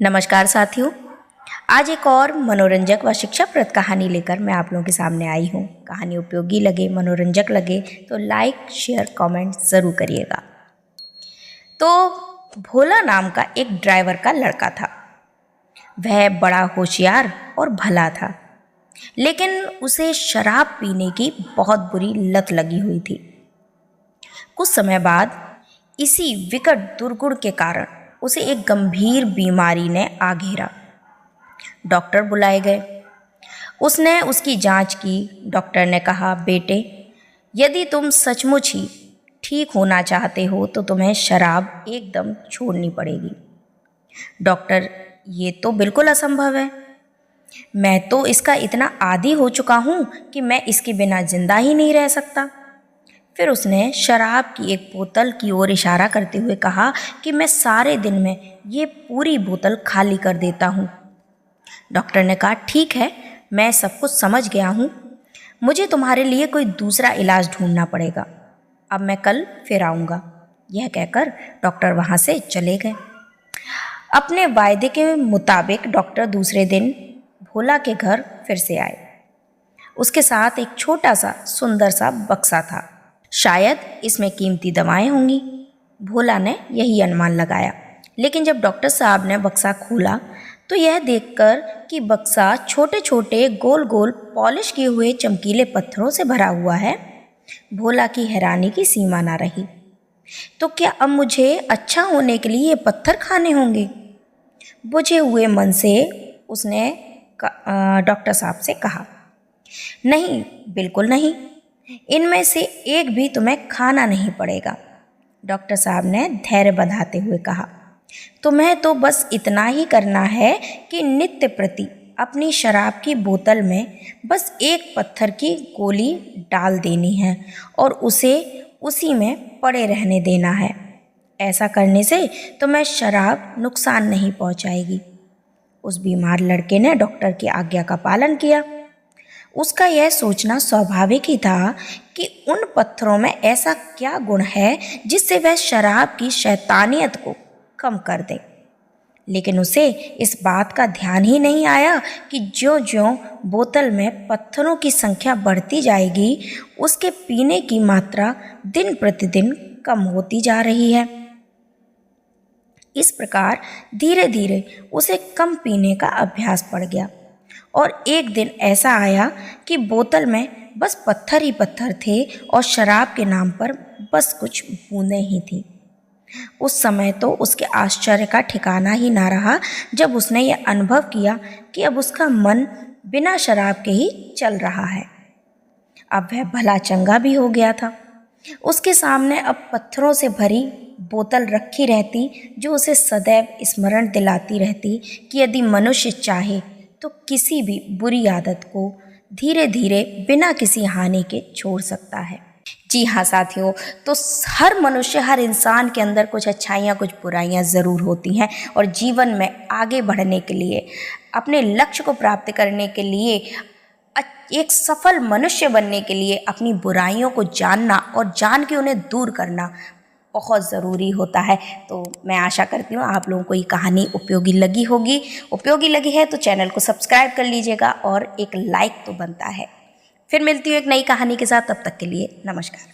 नमस्कार साथियों, आज एक और मनोरंजक व शिक्षाप्रद कहानी लेकर मैं आप लोगों के सामने आई हूँ। कहानी उपयोगी लगे, मनोरंजक लगे तो लाइक, शेयर, कमेंट ज़रूर करिएगा। तो भोला नाम का एक ड्राइवर का लड़का था। वह बड़ा होशियार और भला था, लेकिन उसे शराब पीने की बहुत बुरी लत लगी हुई थी। कुछ समय बाद इसी विकट दुर्गुण के कारण उसे एक गंभीर बीमारी ने आ घेरा। डॉक्टर बुलाए गए। उसने उसकी जांच की। डॉक्टर ने कहा, बेटे, यदि तुम सचमुच ही ठीक होना चाहते हो तो तुम्हें शराब एकदम छोड़नी पड़ेगी। डॉक्टर, ये तो बिल्कुल असंभव है। मैं तो इसका इतना आदी हो चुका हूँ कि मैं इसके बिना जिंदा ही नहीं रह सकता। फिर उसने शराब की एक बोतल की ओर इशारा करते हुए कहा कि मैं सारे दिन में ये पूरी बोतल खाली कर देता हूँ। डॉक्टर ने कहा, ठीक है, मैं सब कुछ समझ गया हूँ। मुझे तुम्हारे लिए कोई दूसरा इलाज ढूंढना पड़ेगा। अब मैं कल फिर आऊँगा। यह कहकर डॉक्टर वहाँ से चले गए। अपने वायदे के मुताबिक डॉक्टर दूसरे दिन भोला के घर फिर से आए। उसके साथ एक छोटा सा सुंदर सा बक्सा था। शायद इसमें कीमती दवाएं होंगी। भोला ने यही अनुमान लगाया। लेकिन जब डॉक्टर साहब ने बक्सा खोला तो यह देखकर कि बक्सा छोटे छोटे गोल गोल पॉलिश किए हुए चमकीले पत्थरों से भरा हुआ है, भोला की हैरानी की सीमा ना रही। तो क्या अब मुझे अच्छा होने के लिए ये पत्थर खाने होंगे? बुझे हुए मन से उसने डॉक्टर साहब से कहा, नहीं, बिल्कुल नहीं, इनमें से एक भी तुम्हें खाना नहीं पड़ेगा। डॉक्टर साहब ने धैर्य बंधाते हुए कहा, तुम्हें तो बस इतना ही करना है कि नित्य प्रति अपनी शराब की बोतल में बस एक पत्थर की गोली डाल देनी है और उसे उसी में पड़े रहने देना है। ऐसा करने से तुम्हें शराब नुकसान नहीं पहुंचाएगी। उस बीमार लड़के ने डॉक्टर की आज्ञा का पालन किया। उसका यह सोचना स्वाभाविक ही था कि उन पत्थरों में ऐसा क्या गुण है जिससे वह शराब की शैतानियत को कम कर दे। लेकिन उसे इस बात का ध्यान ही नहीं आया कि ज्यों-ज्यों बोतल में पत्थरों की संख्या बढ़ती जाएगी, उसके पीने की मात्रा दिन प्रतिदिन कम होती जा रही है। इस प्रकार धीरे धीरे उसे कम पीने का अभ्यास पड़ गया और एक दिन ऐसा आया कि बोतल में बस पत्थर ही पत्थर थे और शराब के नाम पर बस कुछ बूंदें ही थीं। उस समय तो उसके आश्चर्य का ठिकाना ही ना रहा जब उसने ये अनुभव किया कि अब उसका मन बिना शराब के ही चल रहा है। अब वह भला चंगा भी हो गया था। उसके सामने अब पत्थरों से भरी बोतल रखी रहती, जो उसे सदैव स्मरण दिलाती रहती कि यदि मनुष्य चाहे तो किसी भी बुरी आदत को धीरे धीरे बिना किसी हानि के छोड़ सकता है। जी हाँ साथियों, तो हर मनुष्य, हर इंसान के अंदर कुछ अच्छाइयाँ, कुछ बुराइयाँ ज़रूर होती हैं और जीवन में आगे बढ़ने के लिए, अपने लक्ष्य को प्राप्त करने के लिए, एक सफल मनुष्य बनने के लिए अपनी बुराइयों को जानना और जान के उन्हें दूर करना बहुत ज़रूरी होता है। तो मैं आशा करती हूँ आप लोगों को ये कहानी उपयोगी लगी होगी। उपयोगी लगी है तो चैनल को सब्सक्राइब कर लीजिएगा और एक लाइक तो बनता है। फिर मिलती हूँ एक नई कहानी के साथ। तब तक के लिए नमस्कार।